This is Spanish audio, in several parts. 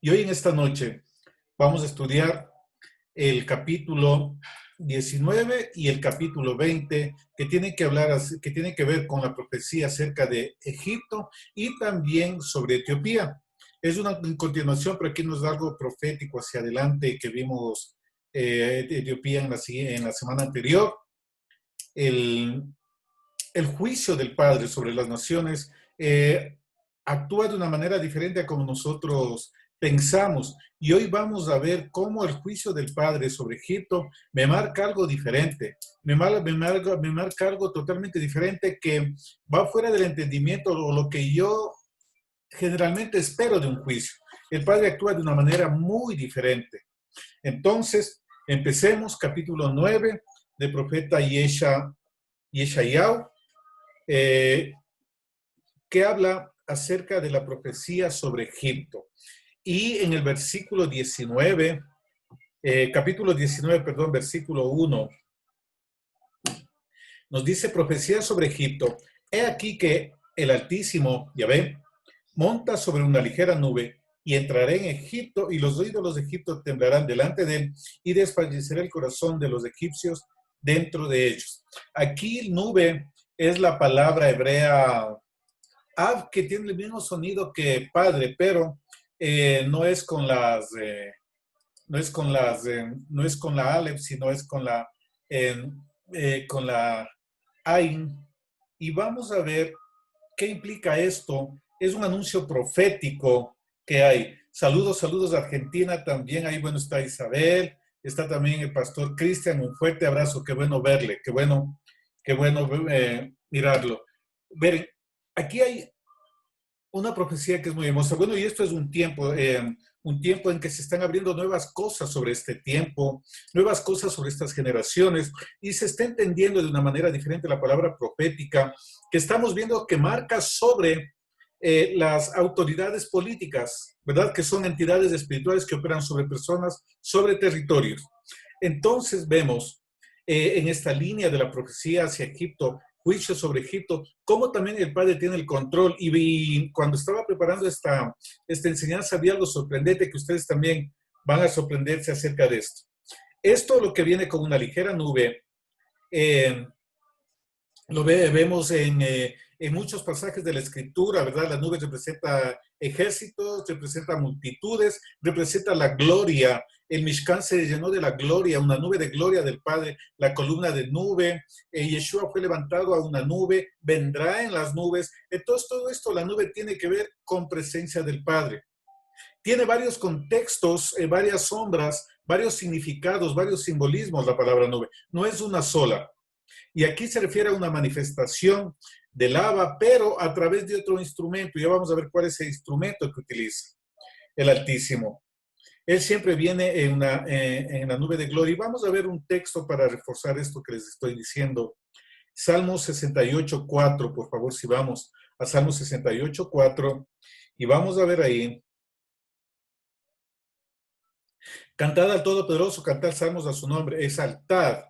Y hoy en esta noche vamos a estudiar el capítulo 19 y el capítulo 20 que tienen que hablar, que tienen que ver con la profecía acerca de Egipto y también sobre Etiopía. Es una continuación, pero aquí nos da algo profético hacia adelante que vimos Etiopía en la semana anterior. El, el juicio del Padre sobre las naciones actúa de una manera diferente a como nosotros pensamos. Y hoy vamos a ver cómo el juicio del Padre sobre Egipto me marca algo diferente, me marca algo totalmente diferente que va fuera del entendimiento o lo que yo generalmente espero de un juicio. El Padre actúa de una manera muy diferente. Entonces, empecemos capítulo 9 del profeta Yeshayahu, que habla acerca de la profecía sobre Egipto. Y en el versículo 19, capítulo 19, perdón, versículo 1, nos dice profecía sobre Egipto. He aquí que el Altísimo, Yahvé, monta sobre una ligera nube y entraré en Egipto y los ídolos de Egipto temblarán delante de él y desfallecerá el corazón de los egipcios dentro de ellos. Aquí nube es la palabra hebrea Av, que tiene el mismo sonido que padre, pero no es con no es con la Aleph, sino es con la Ain. Y vamos a ver qué implica esto. Es un anuncio profético que hay. Saludos, saludos de Argentina también. Ahí, bueno, está Isabel, está también el pastor Cristian. Un fuerte abrazo, qué bueno verle, qué bueno mirarlo. Ver, aquí hay una profecía que es muy hermosa. Bueno, y esto es un tiempo en que se están abriendo nuevas cosas sobre este tiempo, nuevas cosas sobre estas generaciones, y se está entendiendo de una manera diferente la palabra profética, que estamos viendo que marca sobre las autoridades políticas, ¿verdad? Que son entidades espirituales que operan sobre personas, sobre territorios. Entonces vemos en esta línea de la profecía hacia Egipto, juicio sobre Egipto, cómo también el Padre tiene el control. Y cuando estaba preparando esta enseñanza, había algo sorprendente que ustedes también van a sorprenderse acerca de esto. Esto lo que viene con una ligera nube, eh, vemos en muchos pasajes de la Escritura, ¿verdad? La nube representa ejércitos, representa multitudes, representa la gloria. El Mishkan se llenó de la gloria, una nube de gloria del Padre, la columna de nube. Yeshua fue levantado a una nube, vendrá en las nubes. Entonces, todo esto, la nube tiene que ver con presencia del Padre. Tiene varios contextos, varias sombras, varios significados, varios simbolismos la palabra nube. No es una sola. Y aquí se refiere a una manifestación de lava, pero a través de otro instrumento. Ya vamos a ver cuál es el instrumento que utiliza el Altísimo. Él siempre viene en la nube de gloria. Y vamos a ver un texto para reforzar esto que les estoy diciendo. Salmo 68:4, por favor, si vamos a Salmo 68:4, y vamos a ver ahí. Cantad al Todopoderoso, cantad salmos a su nombre, exaltad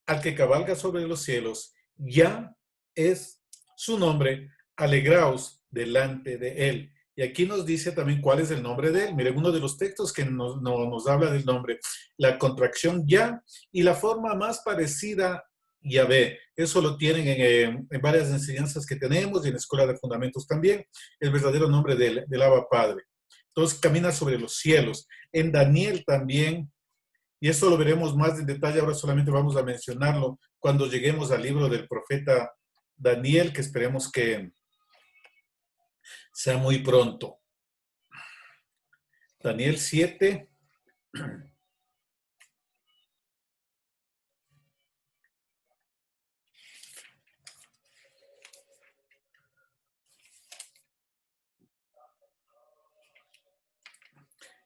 al que cabalga sobre los cielos, ya es su nombre, alegraos delante de él. Y aquí nos dice también cuál es el nombre de él. Miren, uno de los textos que nos habla del nombre, la contracción ya y la forma más parecida, Yahvé. Eso lo tienen en varias enseñanzas que tenemos y en la Escuela de Fundamentos también, el verdadero nombre del Abba Padre. Entonces camina sobre los cielos. En Daniel también, y eso lo veremos más en detalle, ahora solamente vamos a mencionarlo cuando lleguemos al libro del profeta Daniel, que esperemos que sea muy pronto. Daniel 7.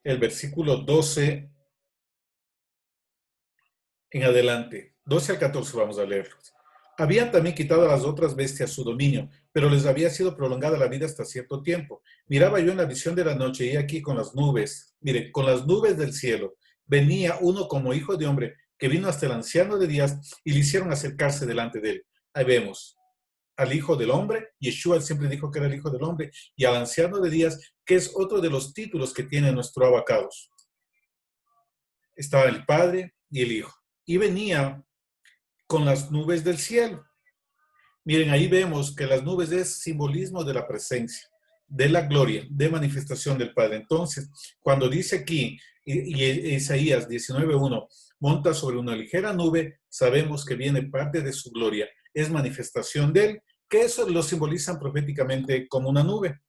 El versículo 12 en adelante. 12 al 14 vamos a leerlos. Habían también quitado a las otras bestias su dominio, pero les había sido prolongada la vida hasta cierto tiempo. Miraba yo en la visión de la noche y aquí con las nubes, mire, con las nubes del cielo, venía uno como hijo de hombre que vino hasta el anciano de días y le hicieron acercarse delante de él. Ahí vemos. al Hijo del Hombre, Yeshua siempre dijo que era el Hijo del Hombre, y al Anciano de Días, que es otro de los títulos que tiene nuestro abacados. Estaba el Padre y el Hijo. Y venía con las nubes del cielo. Miren, ahí vemos que las nubes es simbolismo de la presencia, de la gloria, de manifestación del Padre. Entonces, cuando dice aquí, y Isaías 19:1, monta sobre una ligera nube, sabemos que viene parte de su gloria, es manifestación de él, que eso lo simbolizan proféticamente como una nube.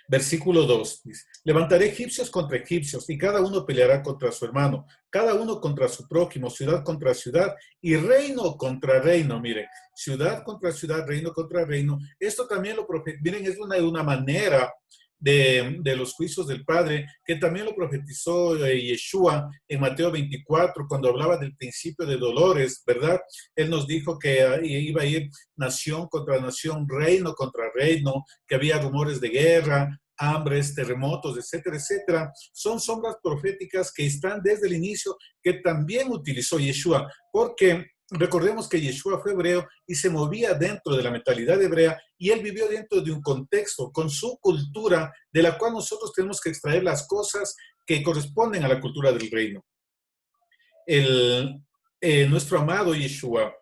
Versículo 2 dice, levantaré egipcios contra egipcios y cada uno peleará contra su hermano, cada uno contra su prójimo, ciudad contra ciudad y reino contra reino. Miren, ciudad contra ciudad, reino contra reino. Esto también lo miren, es una manera de los juicios del Padre, que también lo profetizó Yeshua en Mateo 24, cuando hablaba del principio de dolores, ¿verdad? Él nos dijo que iba a ir nación contra nación, reino contra reino, que había rumores de guerra, hambres, terremotos, etcétera, etcétera. Son sombras proféticas que están desde el inicio, que también utilizó Yeshua, porque recordemos que Yeshua fue hebreo y se movía dentro de la mentalidad hebrea y él vivió dentro de un contexto con su cultura de la cual nosotros tenemos que extraer las cosas que corresponden a la cultura del reino. Nuestro amado Yeshua,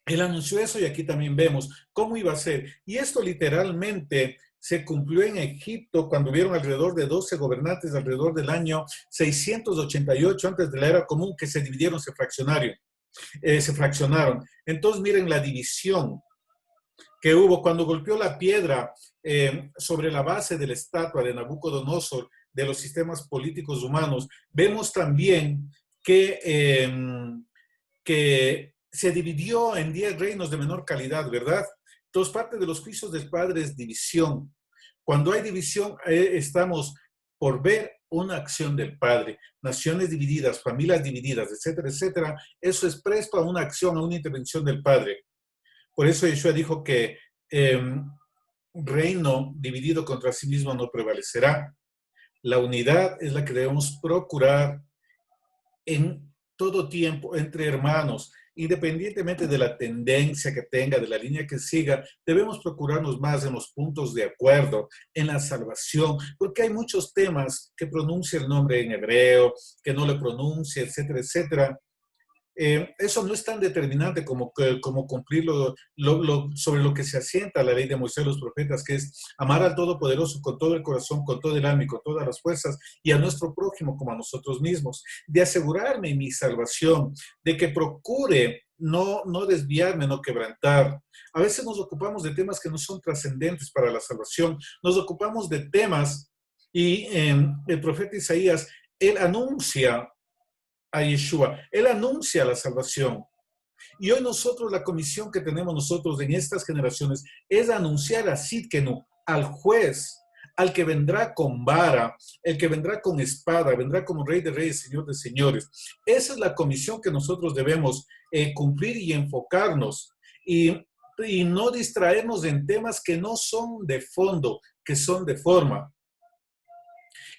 él anunció eso y aquí también vemos cómo iba a ser. Y esto literalmente se cumplió en Egipto cuando hubieron alrededor de 12 gobernantes alrededor del año 688 antes de la era común que se dividieron, se fraccionaron. Entonces miren la división que hubo cuando golpeó la piedra sobre la base de la estatua de Nabucodonosor, de los sistemas políticos humanos. Vemos también que se dividió en 10 reinos de menor calidad, ¿verdad? Entonces, parte de los juicios del Padre es división. Cuando hay división, estamos por ver una acción del Padre. Naciones divididas, familias divididas, etcétera, etcétera. Eso es presto a una acción, a una intervención del Padre. Por eso Yeshua dijo que reino dividido contra sí mismo no prevalecerá. La unidad es la que debemos procurar en todo tiempo entre hermanos, independientemente de la tendencia que tenga, de la línea que siga, debemos procurarnos más en los puntos de acuerdo, en la salvación, porque hay muchos temas que pronuncia el nombre en hebreo, que no le pronuncia, etcétera, etcétera. Eso no es tan determinante como cumplir sobre lo que se asienta la ley de Moisés y los profetas, que es amar al Todopoderoso con todo el corazón, con todo el alma y con todas las fuerzas, y a nuestro prójimo como a nosotros mismos, de asegurarme mi salvación, de que procure no desviarme, no quebrantar. A veces nos ocupamos de temas que no son trascendentes para la salvación, nos ocupamos de temas y el profeta Isaías, él anuncia a Yeshua. Él anuncia la salvación. Y hoy nosotros, la comisión que tenemos nosotros en estas generaciones es anunciar a Sidkenu, al juez, al que vendrá con vara, el que vendrá con espada, vendrá como Rey de Reyes, Señor de Señores. Esa es la comisión que nosotros debemos cumplir y enfocarnos y no distraernos en temas que no son de fondo, que son de forma.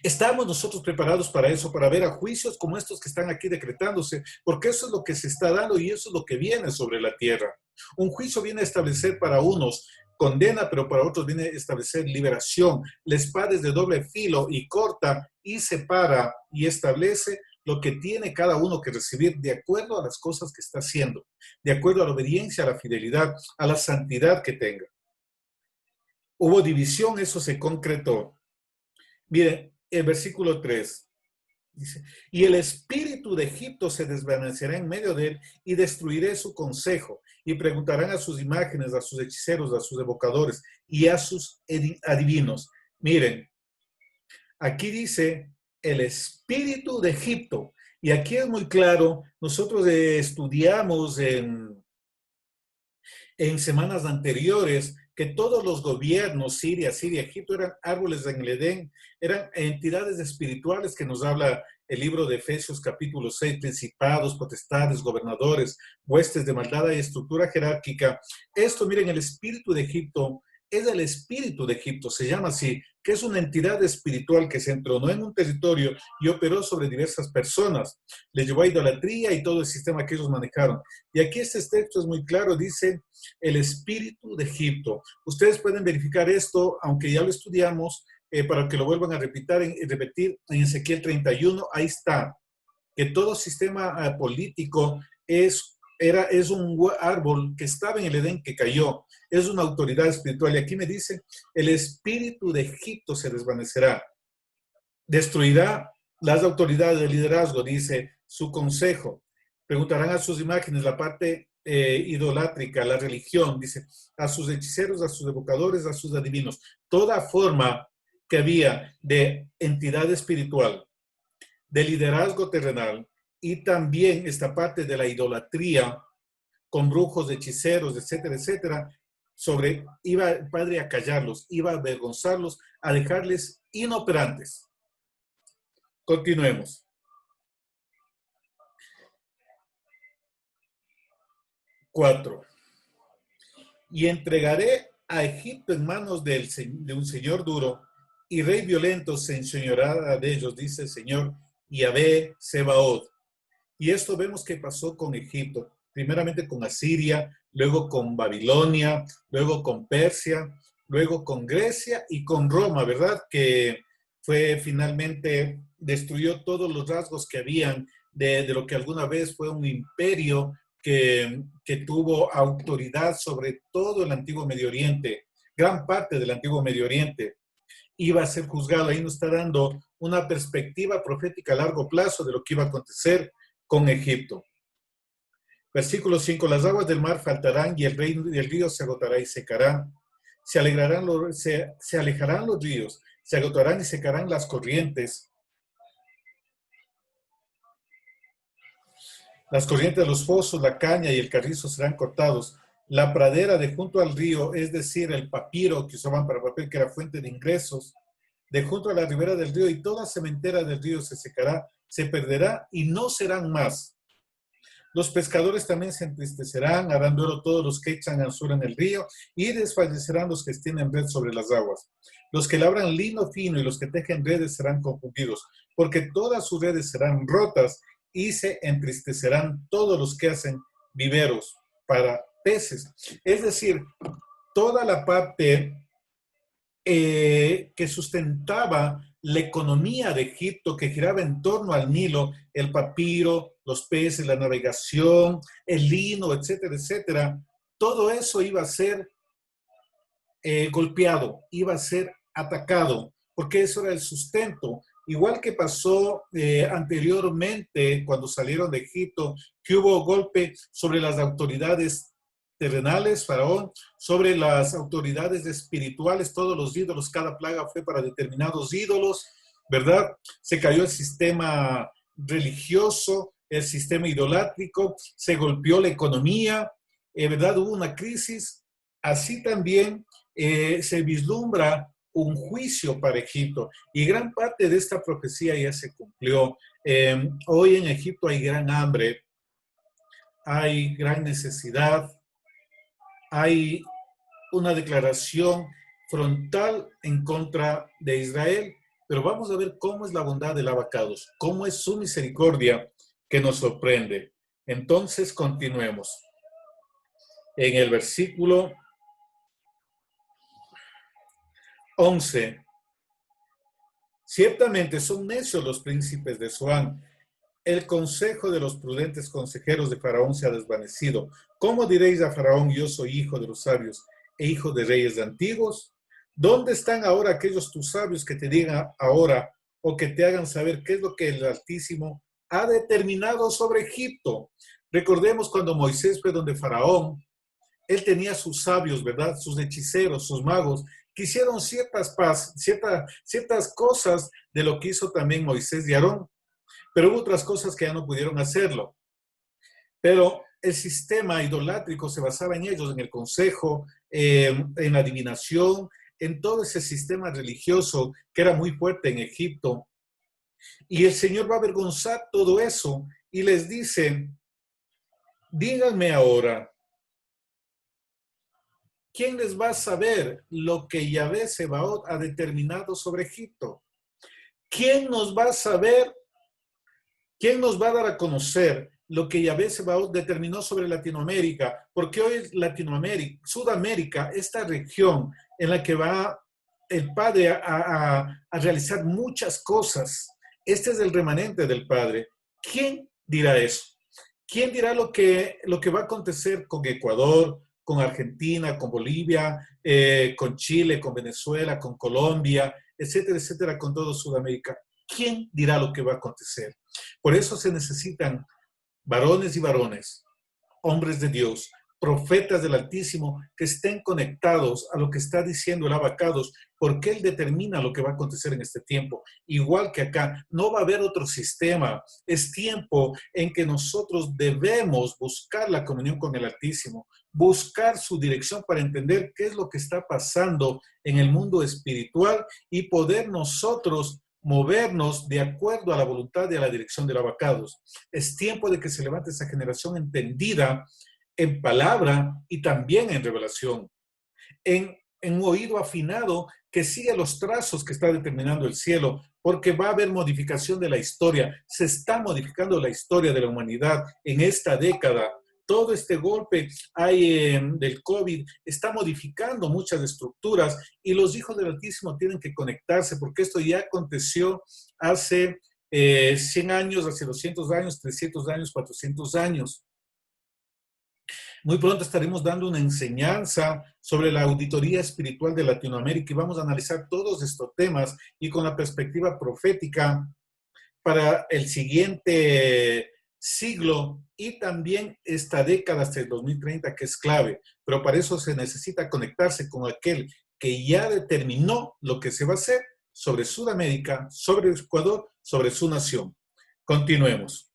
¿Estamos nosotros preparados para eso, para ver a juicios como estos que están aquí decretándose? Porque eso es lo que se está dando y eso es lo que viene sobre la tierra. Un juicio viene a establecer para unos condena, pero para otros viene a establecer liberación. La espada es de doble filo y corta y separa y establece lo que tiene cada uno que recibir de acuerdo a las cosas que está haciendo, de acuerdo a la obediencia, a la fidelidad, a la santidad que tenga. Hubo división, eso se concretó. Miren, el versículo 3 dice, y el espíritu de Egipto se desvanecerá en medio de él y destruiré su consejo y preguntarán a sus imágenes, a sus hechiceros, a sus evocadores y a sus adivinos. Miren, aquí dice el espíritu de Egipto y aquí es muy claro, nosotros estudiamos en semanas anteriores que todos los gobiernos, Siria, Egipto, eran árboles en el Edén, eran entidades espirituales que nos habla el libro de Efesios capítulo 6, principados, potestades, gobernadores, huestes de maldad y estructura jerárquica. Esto, miren, el espíritu de Egipto es el espíritu de Egipto, se llama así, que es una entidad espiritual que se entronó en un territorio y operó sobre diversas personas. Les llevó a idolatría y todo el sistema que ellos manejaron. Y aquí este texto es muy claro, dice el espíritu de Egipto. Ustedes pueden verificar esto, aunque ya lo estudiamos, para que lo vuelvan a repetir en Ezequiel 31, ahí está, que todo sistema político es un árbol que estaba en el Edén que cayó, es una autoridad espiritual. Y aquí me dice, el espíritu de Egipto se desvanecerá, destruirá las autoridades de liderazgo, dice su consejo. Preguntarán a sus imágenes, la parte idolátrica, la religión, dice, a sus hechiceros, a sus evocadores, a sus adivinos. Toda forma que había de entidad espiritual, de liderazgo terrenal, y también esta parte de la idolatría con brujos, hechiceros, etcétera, etcétera, iba el Padre a callarlos, iba a avergonzarlos, a dejarles inoperantes. Continuemos. 4. Y entregaré a Egipto en manos de un señor duro, y rey violento se enseñoreará de ellos, dice el Señor, Yahvé Sebaot. Y esto vemos que pasó con Egipto, primeramente con Asiria, luego con Babilonia, luego con Persia, luego con Grecia y con Roma, ¿verdad? Que fue finalmente, destruyó todos los rasgos que habían de lo que alguna vez fue un imperio que tuvo autoridad sobre todo el antiguo Medio Oriente, gran parte del antiguo Medio Oriente. Iba a ser juzgado. Ahí nos está dando una perspectiva profética a largo plazo de lo que iba a acontecer con Egipto. Versículo 5, las aguas del mar faltarán y el río se agotará y secará. Se alejarán los ríos, se agotarán y secarán las corrientes. Las corrientes de los fosos, la caña y el carrizo serán cortados. La pradera de junto al río, es decir, el papiro que usaban para papel, que era fuente de ingresos, de junto a la ribera del río, y toda sementera del río se secará, se perderá y no serán más. Los pescadores también se entristecerán, harán duelo todos los que echan anzura en el río, y desfallecerán los que extienden red sobre las aguas. Los que labran lino fino y los que tejen redes serán confundidos, porque todas sus redes serán rotas, y se entristecerán todos los que hacen viveros para peces. Es decir, toda la parte que sustentaba la economía de Egipto, que giraba en torno al Nilo, el papiro, los peces, la navegación, el lino, etcétera, etcétera, todo eso iba a ser golpeado, iba a ser atacado, porque eso era el sustento. Igual que pasó anteriormente cuando salieron de Egipto, que hubo golpe sobre las autoridades terrenales, Faraón, sobre las autoridades espirituales, todos los ídolos, cada plaga fue para determinados ídolos, ¿verdad? Se cayó el sistema religioso, el sistema idolátrico, se golpeó la economía, ¿verdad? Hubo una crisis. Así también se vislumbra un juicio para Egipto, y gran parte de esta profecía ya se cumplió. Hoy en Egipto hay gran hambre, hay gran necesidad, hay una declaración frontal en contra de Israel, pero vamos a ver cómo es la bondad del abacados, cómo es su misericordia que nos sorprende. Entonces, continuemos. En el versículo 11. Ciertamente son necios los príncipes de Zoán. El consejo de los prudentes consejeros de Faraón se ha desvanecido. ¿Cómo diréis a Faraón, yo soy hijo de los sabios e hijo de reyes antiguos? ¿Dónde están ahora aquellos tus sabios que te digan ahora o que te hagan saber qué es lo que el Altísimo ha determinado sobre Egipto? Recordemos cuando Moisés fue donde Faraón, él tenía sus sabios, ¿verdad? Sus hechiceros, sus magos, que hicieron ciertas cosas de lo que hizo también Moisés y Aarón, pero hubo otras cosas que ya no pudieron hacerlo. Pero el sistema idolátrico se basaba en ellos, en el consejo, en la adivinación, en todo ese sistema religioso que era muy fuerte en Egipto. Y el Señor va a avergonzar todo eso y les dice, díganme ahora, ¿quién les va a saber lo que Yahvé Sebaot ha determinado sobre Egipto? ¿Quién nos va a saber? ¿Quién nos va a dar a conocer lo que Yahvé Sebaot determinó sobre Latinoamérica? Porque hoy es Latinoamérica, Sudamérica, esta región en la que va el Padre a realizar muchas cosas. Este es el remanente del Padre. ¿Quién dirá eso? ¿Quién dirá lo que va a acontecer con Ecuador, con Argentina, con Bolivia, con Chile, con Venezuela, con Colombia, etcétera, etcétera, con todo Sudamérica? ¿Quién dirá lo que va a acontecer? Por eso se necesitan varones y varones, hombres de Dios, profetas del Altísimo, que estén conectados a lo que está diciendo el Abacados, porque Él determina lo que va a acontecer en este tiempo. Igual que acá, no va a haber otro sistema. Es tiempo en que nosotros debemos buscar la comunión con el Altísimo, buscar su dirección para entender qué es lo que está pasando en el mundo espiritual y poder nosotros movernos de acuerdo a la voluntad y a la dirección del Abacados. Es tiempo de que se levante esa generación entendida en palabra y también en revelación, en un oído afinado que sigue los trazos que está determinando el cielo, porque va a haber modificación de la historia. Se está modificando la historia de la humanidad en esta década. Todo este golpe del COVID está modificando muchas estructuras y los hijos del Altísimo tienen que conectarse porque esto ya aconteció hace 100 años, hace 200 años, 300 años, 400 años. Muy pronto estaremos dando una enseñanza sobre la auditoría espiritual de Latinoamérica y vamos a analizar todos estos temas y con la perspectiva profética para el siguiente siglo y también esta década hasta el 2030 que es clave. Pero para eso se necesita conectarse con aquel que ya determinó lo que se va a hacer sobre Sudamérica, sobre Ecuador, sobre su nación. Continuemos.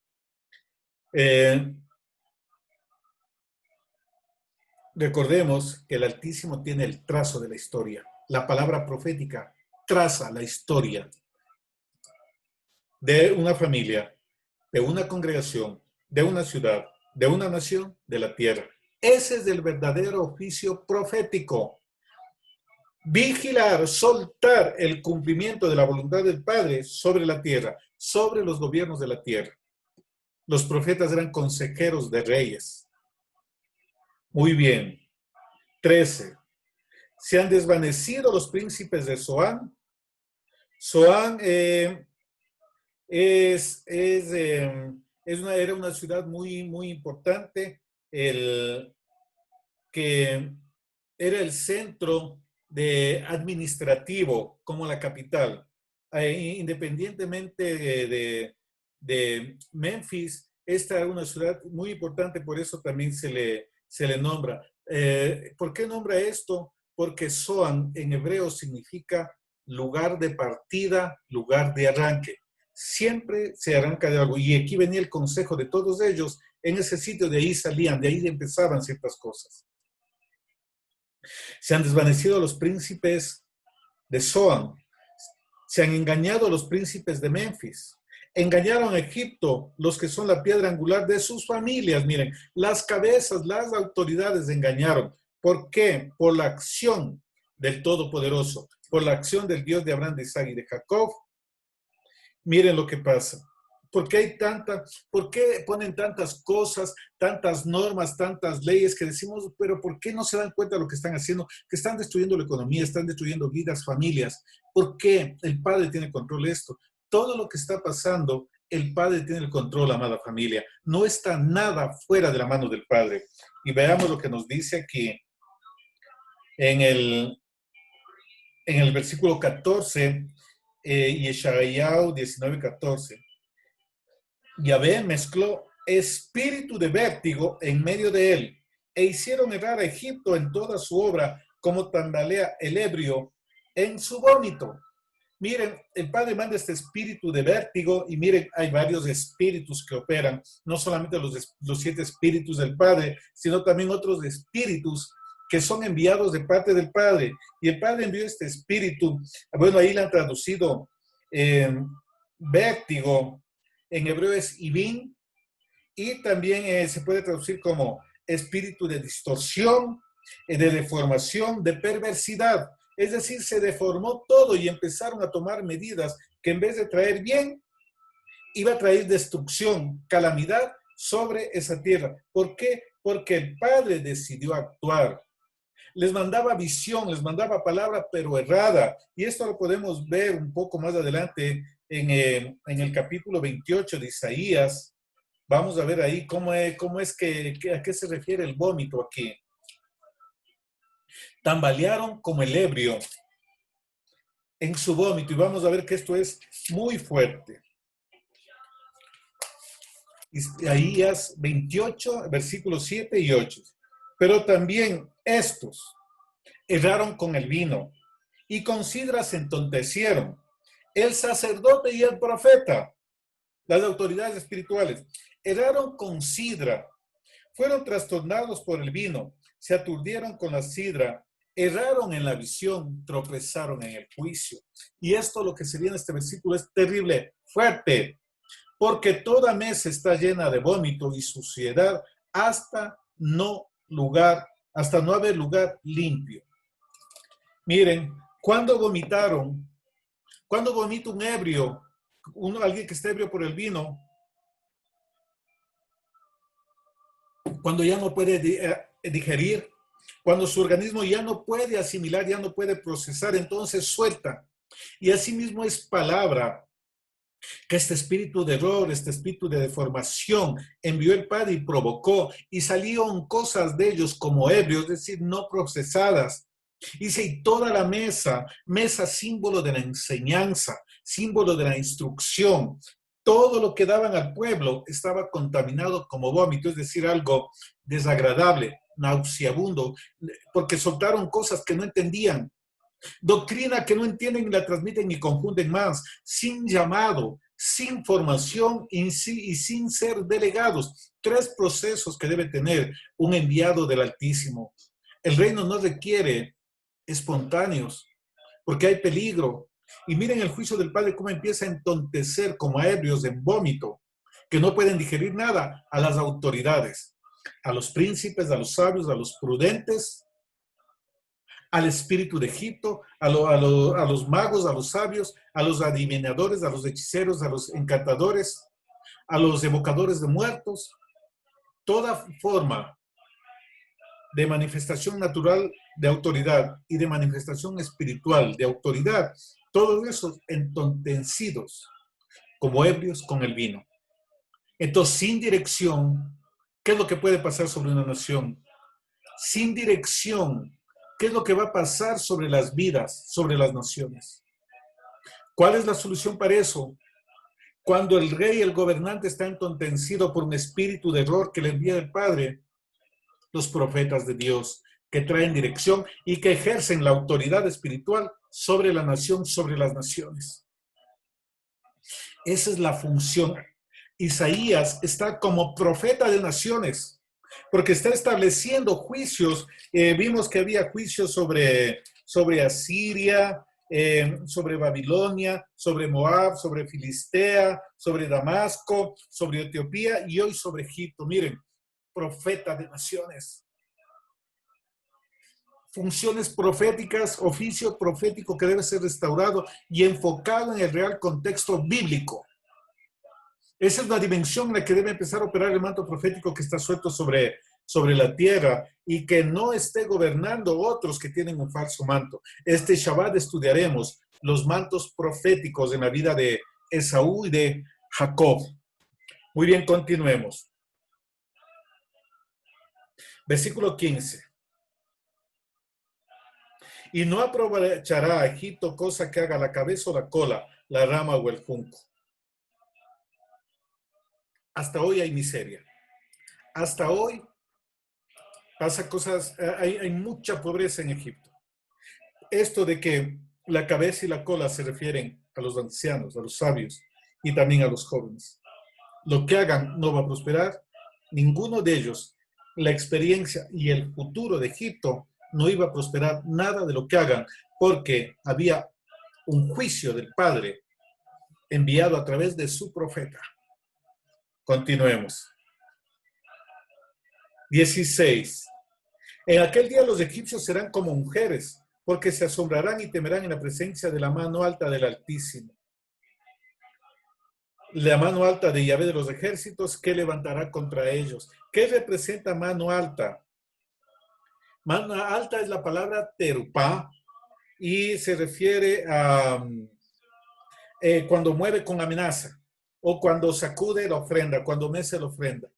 Recordemos que el Altísimo tiene el trazo de la historia. La palabra profética traza la historia de una familia, de una congregación, de una ciudad, de una nación, de la tierra. Ese es el verdadero oficio profético. Vigilar, soltar el cumplimiento de la voluntad del Padre sobre la tierra, sobre los gobiernos de la tierra. Los profetas eran consejeros de reyes. Muy bien. 13. Se han desvanecido los príncipes de Zoán. Zoán era una ciudad muy, muy importante, que era el centro administrativo como la capital. Independientemente de Memphis, esta era una ciudad muy importante, por eso también se le nombra. ¿Por qué nombra esto? Porque Zoan en hebreo significa lugar de partida, lugar de arranque. Siempre se arranca de algo. Y aquí venía el consejo de todos ellos. En ese sitio de ahí salían, de ahí empezaban ciertas cosas. Se han desvanecido los príncipes de Zoan. Se han engañado a los príncipes de Memphis. Engañaron a Egipto, los que son la piedra angular de sus familias. Miren, las cabezas, las autoridades engañaron. ¿Por qué? Por la acción del Todopoderoso, por la acción del Dios de Abraham, de Isaac y de Jacob. Miren lo que pasa. ¿Por qué ponen tantas cosas, tantas normas, tantas leyes que decimos, pero ¿por qué no se dan cuenta de lo que están haciendo? Que están destruyendo la economía, están destruyendo vidas, familias. ¿Por qué? El Padre tiene control de esto. Todo lo que está pasando, el Padre tiene el control, amada familia. No está nada fuera de la mano del Padre. Y veamos lo que nos dice aquí en el versículo 14, Yeshayahu 19:14. Yahvé mezcló espíritu de vértigo en medio de él e hicieron errar a Egipto en toda su obra como tambalea el ebrio en su vómito. Miren, el Padre manda este espíritu de vértigo y miren, hay varios espíritus que operan, no solamente los 7 espíritus del Padre, sino también otros espíritus que son enviados de parte del Padre. Y el Padre envió este espíritu, bueno, ahí le han traducido vértigo, en hebreo es ibín, y también se puede traducir como espíritu de distorsión, de deformación, de perversidad. Es decir, se deformó todo y empezaron a tomar medidas que en vez de traer bien, iba a traer destrucción, calamidad sobre esa tierra. ¿Por qué? Porque el Padre decidió actuar. Les mandaba visión, les mandaba palabra, pero errada. Y esto lo podemos ver un poco más adelante en el capítulo 28 de Isaías. Vamos a ver ahí cómo es a qué se refiere el vómito aquí. Tambalearon como el ebrio en su vómito. Y vamos a ver que esto es muy fuerte. Isaías 28, versículos 7 y 8. Pero también estos erraron con el vino y con sidra se entontecieron. El sacerdote y el profeta, las autoridades espirituales, erraron con sidra, fueron trastornados por el vino, se aturdieron con la sidra, erraron en la visión, tropezaron en el juicio. Y esto, lo que se viene en este versículo, es terrible, fuerte, porque toda mesa está llena de vómito y suciedad hasta no haber lugar limpio. Miren, cuando vomitaron, cuando vomita un ebrio, alguien que está ebrio por el vino, cuando ya no puede digerir, cuando su organismo ya no puede asimilar, ya no puede procesar, entonces suelta. Y así mismo es palabra que este espíritu de error, este espíritu de deformación envió el Padre y provocó, y salieron cosas de ellos como ebrios, es decir, no procesadas. Dice, y toda la mesa símbolo de la enseñanza, símbolo de la instrucción, todo lo que daban al pueblo estaba contaminado como vómito, es decir, algo desagradable, nauseabundo, porque soltaron cosas que no entendían, doctrina que no entienden, la transmiten y confunden más, sin llamado, sin formación y sin ser delegados. 3 procesos que debe tener un enviado del Altísimo. El reino no requiere espontáneos, porque hay peligro. Y miren el juicio del Padre cómo empieza a entontecer como a ebrios en vómito, que no pueden digerir nada, a las autoridades, a los príncipes, a los sabios, a los prudentes, al espíritu de Egipto, a los magos, a los sabios, a los adivinadores, a los hechiceros, a los encantadores, a los evocadores de muertos. Toda forma de manifestación natural de autoridad y de manifestación espiritual de autoridad, todos esos entontecidos como ebrios con el vino. Entonces, sin dirección, ¿qué es lo que puede pasar sobre una nación? Sin dirección, ¿qué es lo que va a pasar sobre las vidas, sobre las naciones? ¿Cuál es la solución para eso? Cuando el rey, el gobernante está entontecido por un espíritu de error que le envía el Padre, los profetas de Dios que traen dirección y que ejercen la autoridad espiritual sobre la nación, sobre las naciones. Esa es la función. Isaías está como profeta de naciones, porque está estableciendo juicios. Vimos que había juicios sobre Asiria, sobre Babilonia, sobre Moab, sobre Filistea, sobre Damasco, sobre Etiopía y hoy sobre Egipto. Miren, profeta de naciones. Funciones proféticas, oficio profético que debe ser restaurado y enfocado en el real contexto bíblico. Esa es la dimensión en la que debe empezar a operar el manto profético que está suelto sobre la tierra y que no esté gobernando otros que tienen un falso manto. Este Shabbat estudiaremos los mantos proféticos en la vida de Esaú y de Jacob. Muy bien, continuemos. Versículo 15. Y no aprovechará a Egipto cosa que haga la cabeza o la cola, la rama o el junco. Hasta hoy hay miseria. Hasta hoy pasa cosas, hay mucha pobreza en Egipto. Esto de que la cabeza y la cola se refieren a los ancianos, a los sabios y también a los jóvenes. Lo que hagan no va a prosperar. Ninguno de ellos, la experiencia y el futuro de Egipto no iba a prosperar nada de lo que hagan, porque había un juicio del Padre enviado a través de su profeta. Continuemos. 16. En aquel día los egipcios serán como mujeres, porque se asombrarán y temerán en la presencia de la mano alta del Altísimo. La mano alta de Yahvé de los ejércitos que levantará contra ellos. ¿Qué representa mano alta? Mano alta es la palabra terupá y se refiere a cuando mueve con amenaza o cuando sacude la ofrenda, cuando mece la ofrenda.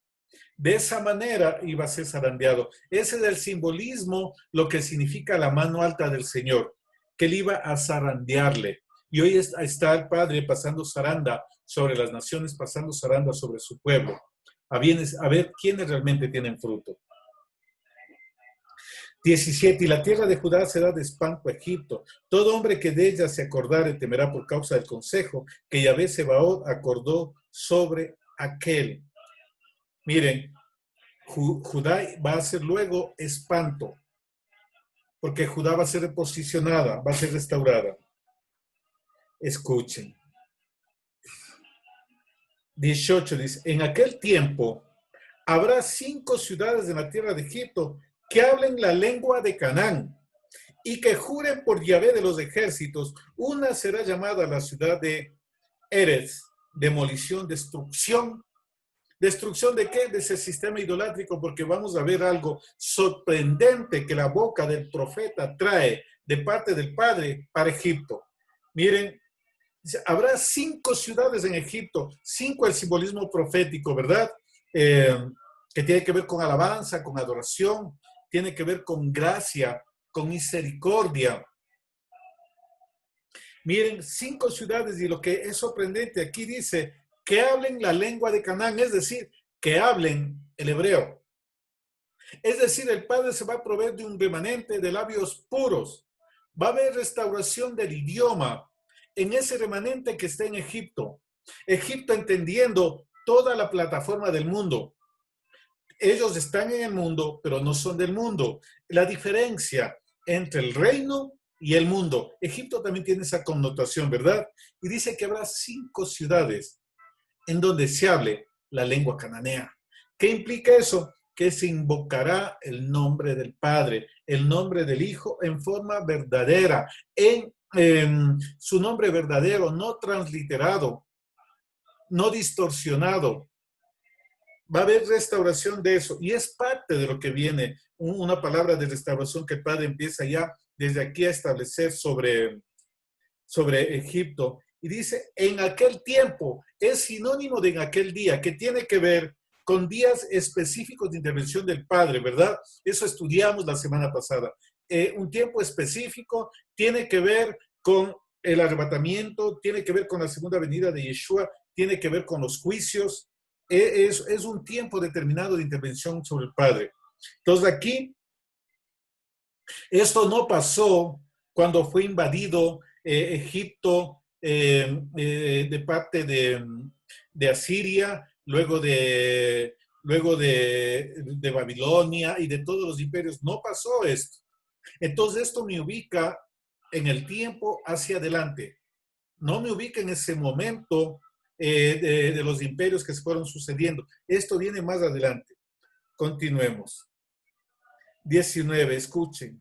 De esa manera iba a ser zarandeado. Ese es el simbolismo, lo que significa la mano alta del Señor, que él iba a zarandearle. Y hoy está el Padre pasando zaranda sobre las naciones, pasando zaranda sobre su pueblo, a ver quiénes realmente tienen fruto. 17. Y la tierra de Judá será de espanto a Egipto. Todo hombre que de ella se acordare temerá por causa del consejo que Yahvé Sebaot acordó sobre aquel. Miren, Judá va a ser luego espanto, porque Judá va a ser reposicionada, va a ser restaurada. Escuchen. 18 dice, en aquel tiempo habrá 5 ciudades en la tierra de Egipto que hablen la lengua de Canaán y que juren por Yahvé de los ejércitos. Una será llamada la ciudad de Erez, demolición, destrucción. ¿Destrucción de qué? De ese sistema idolátrico, porque vamos a ver algo sorprendente que la boca del profeta trae de parte del Padre para Egipto. Miren, habrá 5 ciudades en Egipto, 5 el simbolismo profético, ¿verdad? Que tiene que ver con alabanza, con adoración, tiene que ver con gracia, con misericordia. Miren, 5 ciudades y lo que es sorprendente aquí dice que hablen la lengua de Canaán, es decir, que hablen el hebreo. Es decir, el Padre se va a proveer de un remanente de labios puros. Va a haber restauración del idioma en ese remanente que está en Egipto. Egipto entendiendo toda la plataforma del mundo. Ellos están en el mundo, pero no son del mundo. La diferencia entre el reino y el mundo. Egipto también tiene esa connotación, ¿verdad? Y dice que habrá 5 ciudades en donde se hable la lengua cananea. ¿Qué implica eso? Que se invocará el nombre del Padre, el nombre del Hijo en forma verdadera, en su nombre verdadero, no transliterado, no distorsionado. Va a haber restauración de eso y es parte de lo que viene, una palabra de restauración que el Padre empieza ya desde aquí a establecer sobre Egipto. Y dice, en aquel tiempo, es sinónimo de en aquel día, que tiene que ver con días específicos de intervención del Padre, ¿verdad? Eso estudiamos la semana pasada. Un tiempo específico tiene que ver con el arrebatamiento, tiene que ver con la segunda venida de Yeshua, tiene que ver con los juicios. Es un tiempo determinado de intervención sobre el Padre. Entonces aquí, esto no pasó cuando fue invadido Egipto de parte de Asiria, luego de Babilonia y de todos los imperios. No pasó esto. Entonces esto me ubica en el tiempo hacia adelante. No me ubica en ese momento de los imperios que se fueron sucediendo. Esto viene más adelante. Continuemos. 19, escuchen.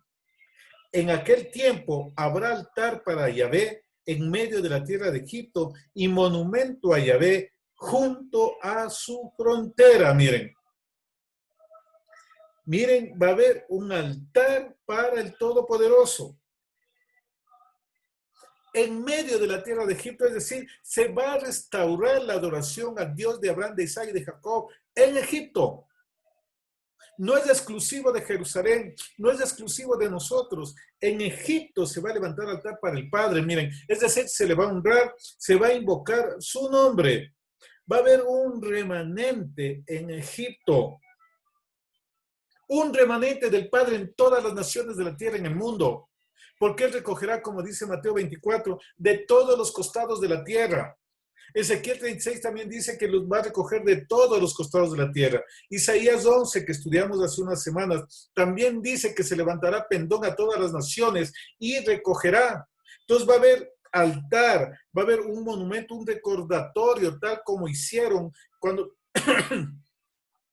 En aquel tiempo habrá altar para Yahvé en medio de la tierra de Egipto y monumento a Yahvé junto a su frontera. Miren, va a haber un altar para el Todopoderoso en medio de la tierra de Egipto, es decir, se va a restaurar la adoración al Dios de Abraham, de Isaac y de Jacob en Egipto. No es exclusivo de Jerusalén, no es exclusivo de nosotros. En Egipto se va a levantar altar para el Padre, miren, es decir, se le va a honrar, se va a invocar su nombre. Va a haber un remanente en Egipto, un remanente del Padre en todas las naciones de la tierra, en el mundo, porque Él recogerá, como dice Mateo 24, de todos los costados de la tierra. Ezequiel 36 también dice que los va a recoger de todos los costados de la tierra. Isaías 11, que estudiamos hace unas semanas, también dice que se levantará pendón a todas las naciones y recogerá. Entonces va a haber altar, va a haber un monumento, un recordatorio, tal como hicieron cuando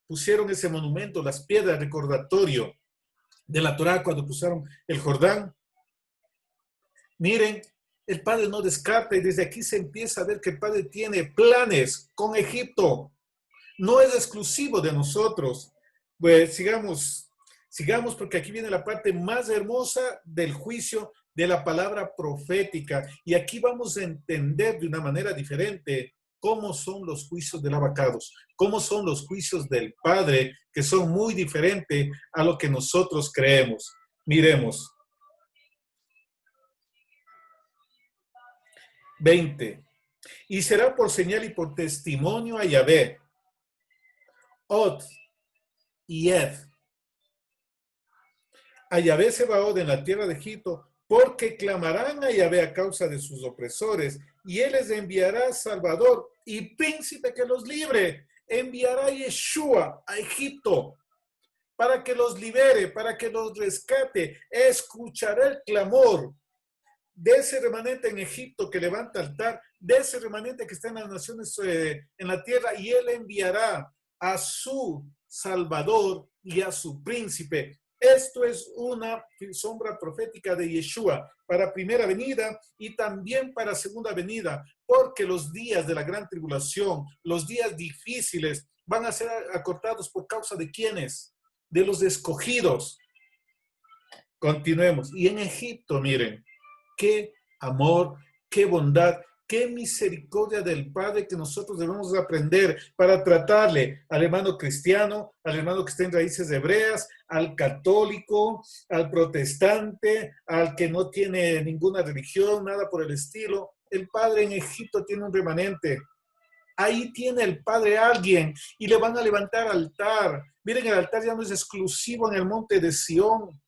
pusieron ese monumento, las piedras, recordatorio de la Torá cuando cruzaron el Jordán. Miren, el Padre no descarta y desde aquí se empieza a ver que el Padre tiene planes con Egipto. No es exclusivo de nosotros. Pues sigamos porque aquí viene la parte más hermosa del juicio de la palabra profética. Y aquí vamos a entender de una manera diferente cómo son los juicios del abacados, cómo son los juicios del Padre, que son muy diferentes a lo que nosotros creemos. Miremos. 20. Y será por señal y por testimonio a Yahvé, Od y Ed, a Yahvé Sebaod en la tierra de Egipto, porque clamarán a Yahvé a causa de sus opresores, y él les enviará Salvador y príncipe que los libre. Enviará Yeshua a Egipto para que los libere, para que los rescate. Escuchará el clamor de ese remanente en Egipto que levanta altar, de ese remanente que está en las naciones, en la tierra, y él enviará a su Salvador y a su príncipe. Esto es una sombra profética de Yeshua para primera venida y también para segunda venida, porque los días de la gran tribulación, los días difíciles, van a ser acortados por causa de ¿quiénes? De los escogidos. Continuemos. Y en Egipto, miren, qué amor, qué bondad, qué misericordia del Padre que nosotros debemos aprender para tratarle al hermano cristiano, al hermano que está en raíces hebreas, al católico, al protestante, al que no tiene ninguna religión, nada por el estilo. El Padre en Egipto tiene un remanente. Ahí tiene el Padre a alguien y le van a levantar altar. Miren, el altar ya no es exclusivo en el monte de Sión.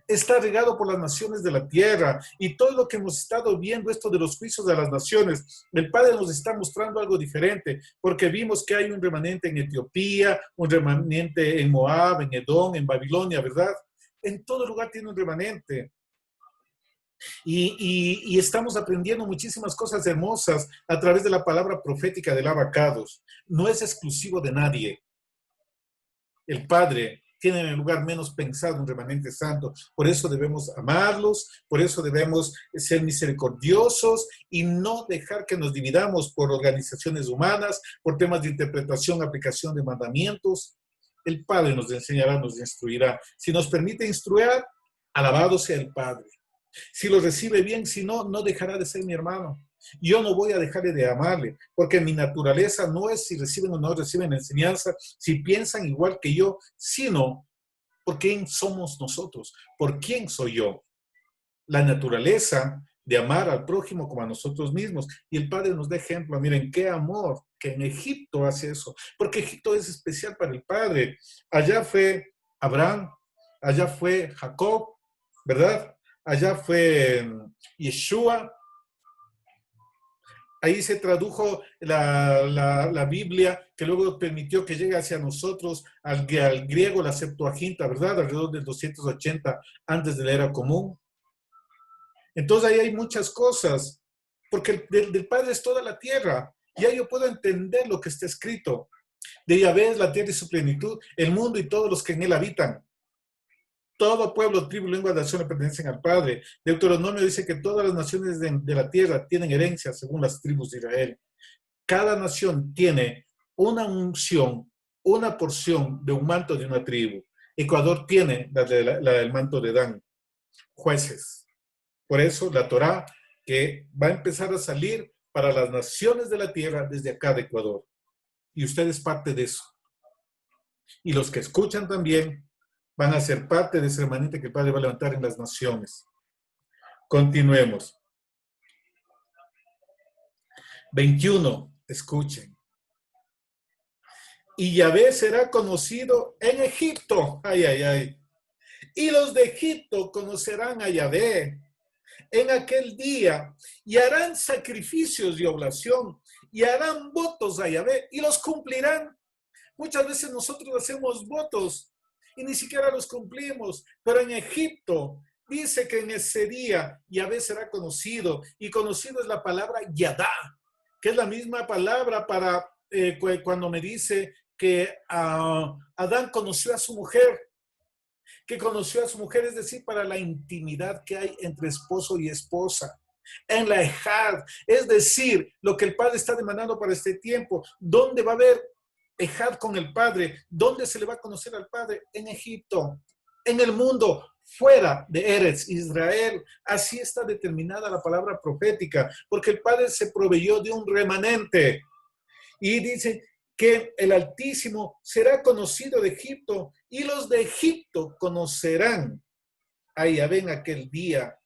Está regado por las naciones de la tierra y todo lo que hemos estado viendo, esto de los juicios de las naciones, el Padre nos está mostrando algo diferente, porque vimos que hay un remanente en Etiopía, un remanente en Moab, en Edom, en Babilonia, ¿verdad? En todo lugar tiene un remanente. Y estamos aprendiendo muchísimas cosas hermosas a través de la palabra profética del Abacados. No es exclusivo de nadie. El Padre tiene en el lugar menos pensado un remanente santo. Por eso debemos amarlos, por eso debemos ser misericordiosos y no dejar que nos dividamos por organizaciones humanas, por temas de interpretación, aplicación de mandamientos. El Padre nos enseñará, nos instruirá. Si nos permite instruir, alabado sea el Padre. Si lo recibe bien, si no, no dejará de ser mi hermano. Yo no voy a dejarle de amarle, porque mi naturaleza no es si reciben o no reciben enseñanza, si piensan igual que yo, sino por quién somos nosotros, por quién soy yo. La naturaleza de amar al prójimo como a nosotros mismos. Y el Padre nos da ejemplo, miren, qué amor, que en Egipto hace eso, porque Egipto es especial para el Padre. Allá fue Abraham, allá fue Jacob, ¿verdad? Allá fue Yeshua. Ahí se tradujo la Biblia, que luego permitió que llegue hacia nosotros al griego, la Septuaginta, ¿verdad? Alrededor del 280 antes de la era común. Entonces ahí hay muchas cosas, porque del Padre es toda la tierra. Ya yo puedo entender lo que está escrito. De Yahvé es la tierra y su plenitud, el mundo y todos los que en él habitan. Todo pueblo, tribu, lengua, nación le pertenecen al Padre. Deuteronomio dice que todas las naciones de la tierra tienen herencia según las tribus de Israel. Cada nación tiene una unción, una porción de un manto de una tribu. Ecuador tiene la del manto de Dan, jueces. Por eso la Torá que va a empezar a salir para las naciones de la tierra desde acá de Ecuador. Y usted es parte de eso. Y los que escuchan también van a ser parte de ese remanente que el Padre va a levantar en las naciones. Continuemos. 21. Escuchen. Y Yahvé será conocido en Egipto. Ay, ay, ay. Y los de Egipto conocerán a Yahvé en aquel día y harán sacrificios de oblación y harán votos a Yahvé y los cumplirán. Muchas veces nosotros hacemos votos y ni siquiera los cumplimos, pero en Egipto dice que en ese día Yahvé será conocido, y conocido es la palabra Yadá, que es la misma palabra para cuando me dice que Adán conoció a su mujer. que conoció a su mujer, es decir, para la intimidad que hay entre esposo y esposa. En la Ejad, es decir, lo que el Padre está demandando para este tiempo. ¿Dónde va a haber Ejad con el Padre? ¿Dónde se le va a conocer al Padre? En Egipto, en el mundo, fuera de Eretz Israel. Así está determinada la palabra profética, porque el Padre se proveyó de un remanente. Y dice que el Altísimo será conocido de Egipto y los de Egipto conocerán a Yahvé en aquel día.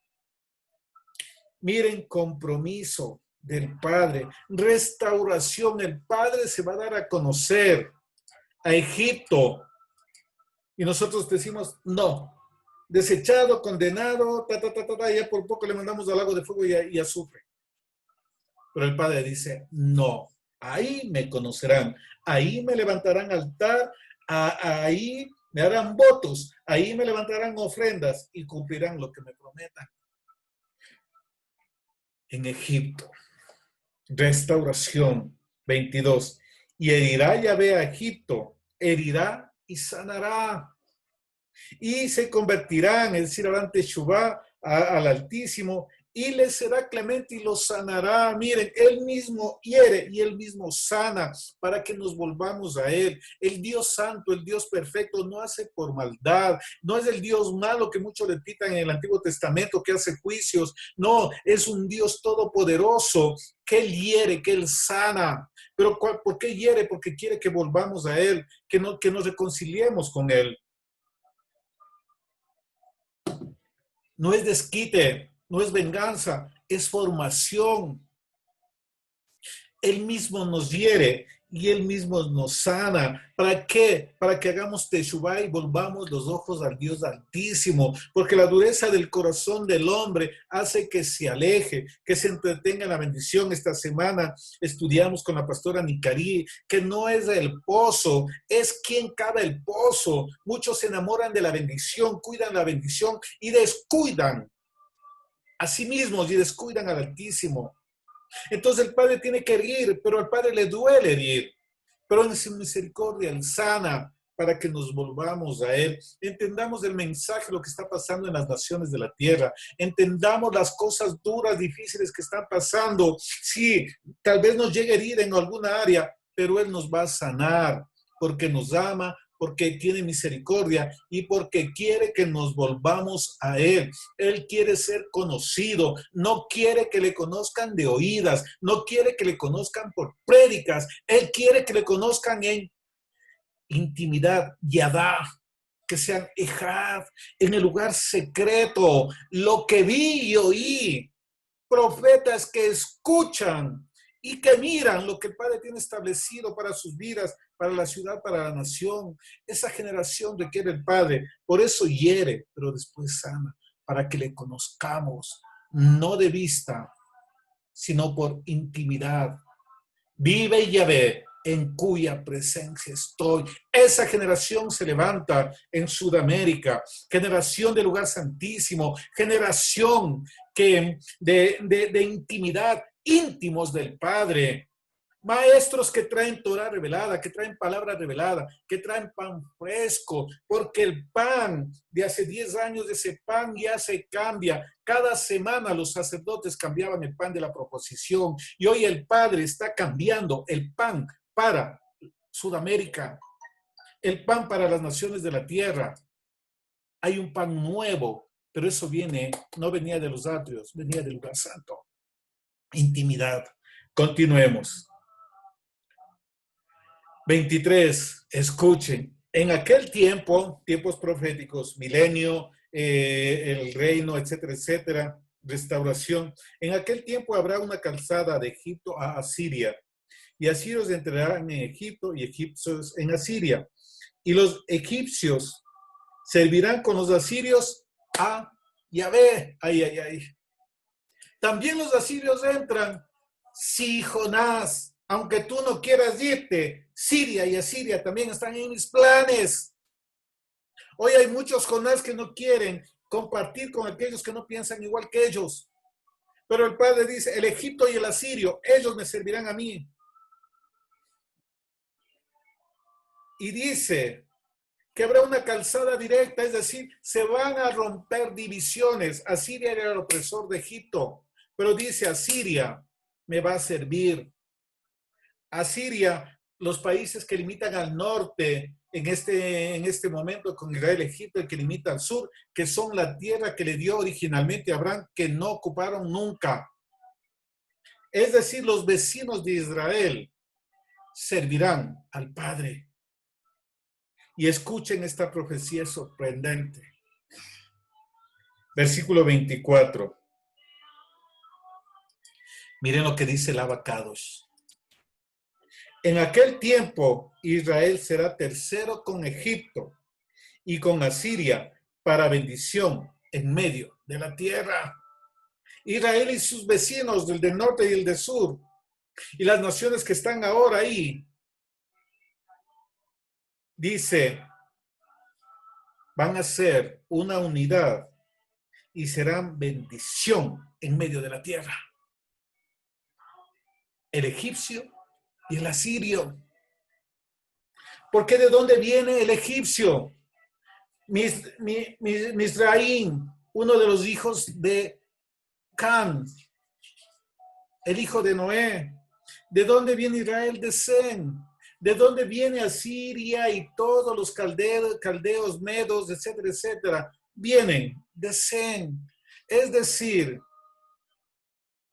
Miren, compromiso del Padre, restauración. El Padre se va a dar a conocer a Egipto. Y nosotros decimos, no, desechado, condenado, ya por poco le mandamos al lago de fuego y azufre. Pero el Padre dice, no, ahí me conocerán, ahí me levantarán altar, ahí me harán votos, ahí me levantarán ofrendas y cumplirán lo que me prometan. En Egipto, restauración 22. Y herirá Yahvé a Egipto, herirá y sanará. Y se convertirán, es decir, harán teshuvá al Altísimo, y les será clemente y los sanará. Miren, él mismo hiere y él mismo sana para que nos volvamos a él. El Dios santo, el Dios perfecto, no hace por maldad. No es el Dios malo que muchos le pitan en el Antiguo Testamento, que hace juicios. No, es un Dios todopoderoso, que él hiere, que él sana. Pero ¿por qué hiere? Porque quiere que volvamos a él, que nos reconciliemos con él. No es desquite, no es venganza, es formación. Él mismo nos hiere y Él mismo nos sana. ¿Para qué? Para que hagamos teshuvá y volvamos los ojos al Dios Altísimo. Porque la dureza del corazón del hombre hace que se aleje, que se entretenga en la bendición. Esta semana estudiamos con la pastora Nicarí que no es el pozo, es quien cava el pozo. Muchos se enamoran de la bendición, cuidan la bendición y descuidan a sí mismos y descuidan al Altísimo. Entonces el Padre tiene que herir, pero al Padre le duele herir. Pero en su misericordia Él sana para que nos volvamos a Él. Entendamos el mensaje, lo que está pasando en las naciones de la tierra. Entendamos las cosas duras, difíciles que están pasando. Sí, tal vez nos llegue herida en alguna área, pero Él nos va a sanar porque nos ama, porque tiene misericordia y porque quiere que nos volvamos a Él. Él quiere ser conocido, no quiere que le conozcan de oídas, no quiere que le conozcan por prédicas, Él quiere que le conozcan en intimidad, yadá, que sean ejad, en el lugar secreto, lo que vi y oí, profetas que escuchan y que miran lo que el Padre tiene establecido para sus vidas, para la ciudad, para la nación. Esa generación requiere el Padre, por eso hiere, pero después sana, para que le conozcamos, no de vista, sino por intimidad. Vive Yahvé, en cuya presencia estoy. Esa generación se levanta en Sudamérica, generación del lugar santísimo, generación de intimidad, íntimos del Padre. Maestros que traen Torah revelada, que traen palabra revelada, que traen pan fresco, porque el pan de hace 10 años, ese pan ya se cambia. Cada semana los sacerdotes cambiaban el pan de la proposición y hoy el Padre está cambiando el pan para Sudamérica, el pan para las naciones de la tierra. Hay un pan nuevo, pero eso no venía de los atrios, venía del lugar santo. Intimidad. Continuemos. 23, escuchen. En aquel tiempo, tiempos proféticos, milenio, el reino, etcétera, etcétera, restauración. En aquel tiempo habrá una calzada de Egipto a Asiria. Y asirios entrarán en Egipto y egipcios en Asiria. Y los egipcios servirán con los asirios a Yahvé. Ay, ay, ay. También los asirios entran. Sí, Jonás, aunque tú no quieras irte, Siria y Asiria también están en mis planes. Hoy hay muchos Jonás que no quieren compartir con aquellos que no piensan igual que ellos. Pero el Padre dice, el Egipto y el asirio, ellos me servirán a mí. Y dice, que habrá una calzada directa, es decir, se van a romper divisiones. Asiria era el opresor de Egipto, pero dice Asiria me va a servir. Asiria, los países que limitan al norte en este momento con Israel, Egipto, el que limita al sur, que son la tierra que le dio originalmente a Abraham, que no ocuparon nunca. Es decir, los vecinos de Israel servirán al Padre. Y escuchen esta profecía sorprendente. Versículo 24. Miren lo que dice el Abacados. En aquel tiempo Israel será tercero con Egipto y con Asiria para bendición en medio de la tierra. Israel y sus vecinos del norte y el del sur y las naciones que están ahora ahí, dice, van a ser una unidad y serán bendición en medio de la tierra. El egipcio y el asirio. ¿Por qué de dónde viene el egipcio? Misraim, uno de los hijos de Can, el hijo de Noé. ¿De dónde viene Israel? De Sem. ¿De dónde viene Asiria y todos los caldeos, medos, etcétera, etcétera? Vienen de Sem. Es decir,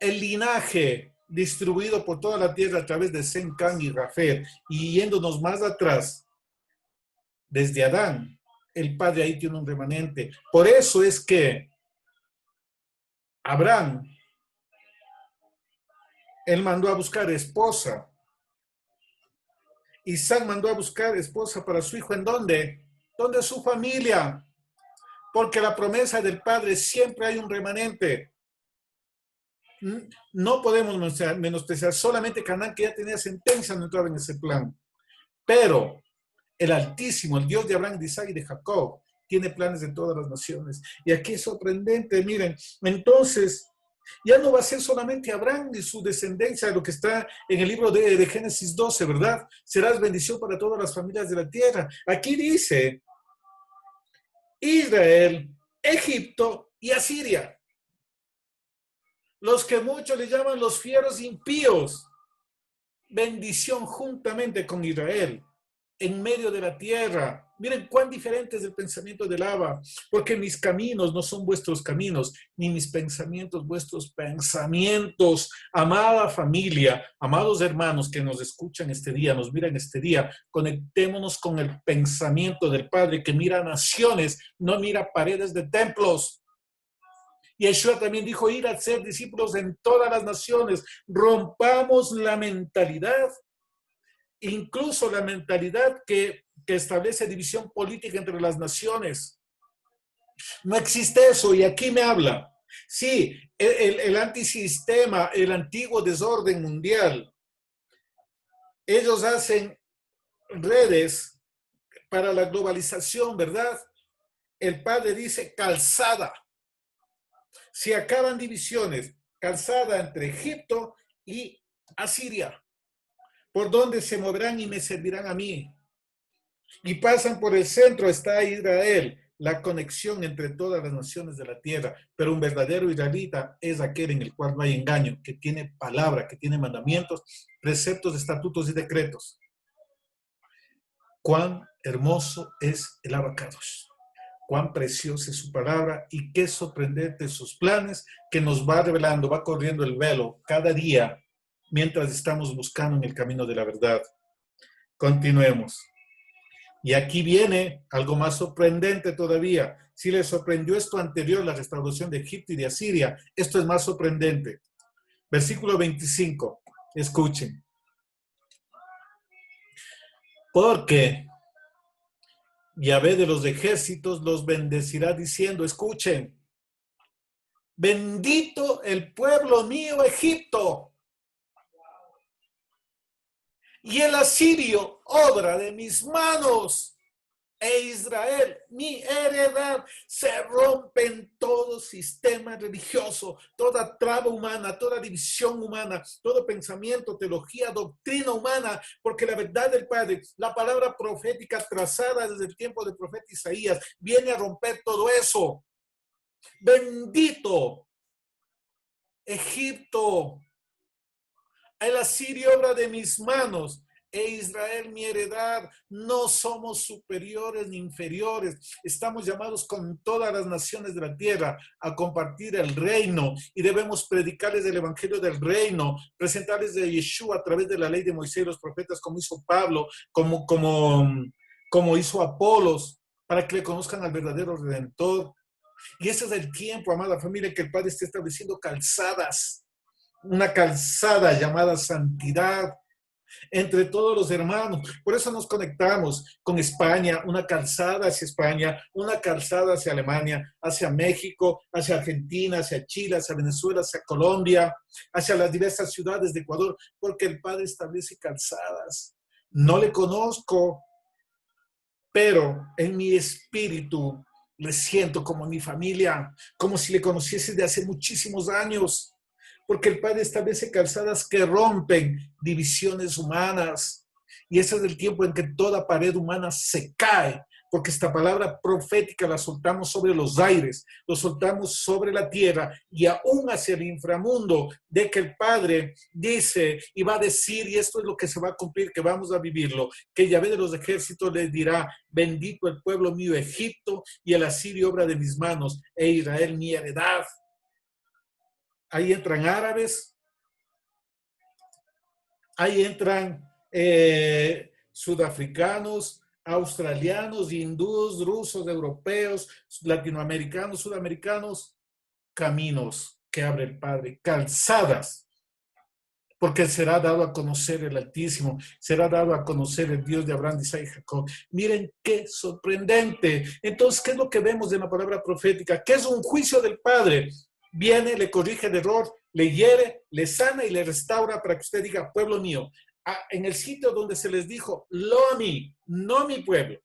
el linaje distribuido por toda la tierra a través de Sem, Can y Jafet, y yéndonos más atrás, desde Adán, el padre ahí tiene un remanente. Por eso es que Abraham, él mandó a buscar esposa. Isaac mandó a buscar esposa para su hijo. ¿En dónde? ¿Dónde su familia? Porque la promesa del padre siempre hay un remanente. No podemos menospreciar solamente Canaán, que ya tenía sentencia, no entraba en ese plan. Pero el Altísimo, el Dios de Abraham, de Isaac y de Jacob, tiene planes de todas las naciones. Y aquí es sorprendente, miren, entonces ya no va a ser solamente Abraham y su descendencia, lo que está en el libro de Génesis 12, ¿verdad? Serás bendición para todas las familias de la tierra. Aquí dice Israel, Egipto y Asiria. Los que muchos le llaman los fieros impíos. Bendición juntamente con Israel en medio de la tierra. Miren cuán diferente es el pensamiento del Abba, porque mis caminos no son vuestros caminos, ni mis pensamientos vuestros pensamientos. Amada familia, amados hermanos que nos escuchan este día, nos miran este día, conectémonos con el pensamiento del Padre que mira naciones, no mira paredes de templos. Yeshua también dijo, ir a ser discípulos en todas las naciones. Rompamos la mentalidad, incluso la mentalidad que establece división política entre las naciones. No existe eso, y aquí me habla. Sí, el antisistema, el antiguo desorden mundial. Ellos hacen redes para la globalización, ¿verdad? El Padre dice calzada. Si acaban divisiones, calzada entre Egipto y Asiria, por donde se moverán y me servirán a mí. Y pasan por el centro, está Israel, la conexión entre todas las naciones de la tierra. Pero un verdadero israelita es aquel en el cual no hay engaño, que tiene palabra, que tiene mandamientos, preceptos, estatutos y decretos. Cuán hermoso es el Abacados. Cuán preciosa es su palabra y qué sorprendente sus planes, que nos va revelando, va corriendo el velo cada día mientras estamos buscando en el camino de la verdad. Continuemos. Y aquí viene algo más sorprendente todavía. Si les sorprendió esto anterior, la restauración de Egipto y de Asiria, esto es más sorprendente. Versículo 25, escuchen. Porque Yahvé de los ejércitos los bendecirá diciendo, escuchen, bendito el pueblo mío Egipto y el asirio, obra de mis manos. Israel, mi heredad. Se rompen todo sistema religioso, toda traba humana, toda división humana, todo pensamiento, teología, doctrina humana, porque la verdad del Padre, la palabra profética trazada desde el tiempo del profeta Isaías, viene a romper todo eso. Bendito Egipto, el asirio obra de mis manos, e Israel mi heredad. No somos superiores ni inferiores. Estamos llamados con todas las naciones de la tierra a compartir el reino y debemos predicarles el evangelio del reino, presentarles de Yeshua a través de la ley de Moisés y los profetas, como hizo Pablo, como hizo Apolos, para que le conozcan al verdadero Redentor. Y ese es el tiempo, amada familia, que el Padre está estableciendo calzadas, una calzada llamada santidad entre todos los hermanos. Por eso nos conectamos con España, una calzada hacia España, una calzada hacia Alemania, hacia México, hacia Argentina, hacia Chile, hacia Venezuela, hacia Colombia, hacia las diversas ciudades de Ecuador, porque el Padre establece calzadas. No le conozco, pero en mi espíritu le siento como mi familia, como si le conociese de hace muchísimos años, porque el Padre establece calzadas que rompen divisiones humanas. Y ese es el tiempo en que toda pared humana se cae, porque esta palabra profética la soltamos sobre los aires, lo soltamos sobre la tierra y aún hacia el inframundo, de que el Padre dice y va a decir, y esto es lo que se va a cumplir, que vamos a vivirlo, que Yahvé de los ejércitos les dirá: bendito el pueblo mío Egipto, y el asirio obra de mis manos, e Israel mi heredad. Ahí entran árabes, ahí entran sudafricanos, australianos, hindúes, rusos, europeos, latinoamericanos, sudamericanos, caminos que abre el Padre, calzadas, porque será dado a conocer el Altísimo, será dado a conocer el Dios de Abraham, Isaac y Jacob. Miren qué sorprendente. Entonces, ¿qué es lo que vemos en la palabra profética? ¿Qué es un juicio del Padre? Viene, le corrige el error, le hiere, le sana y le restaura para que usted diga: pueblo mío. En el sitio donde se les dijo: lo a mí, no mi pueblo,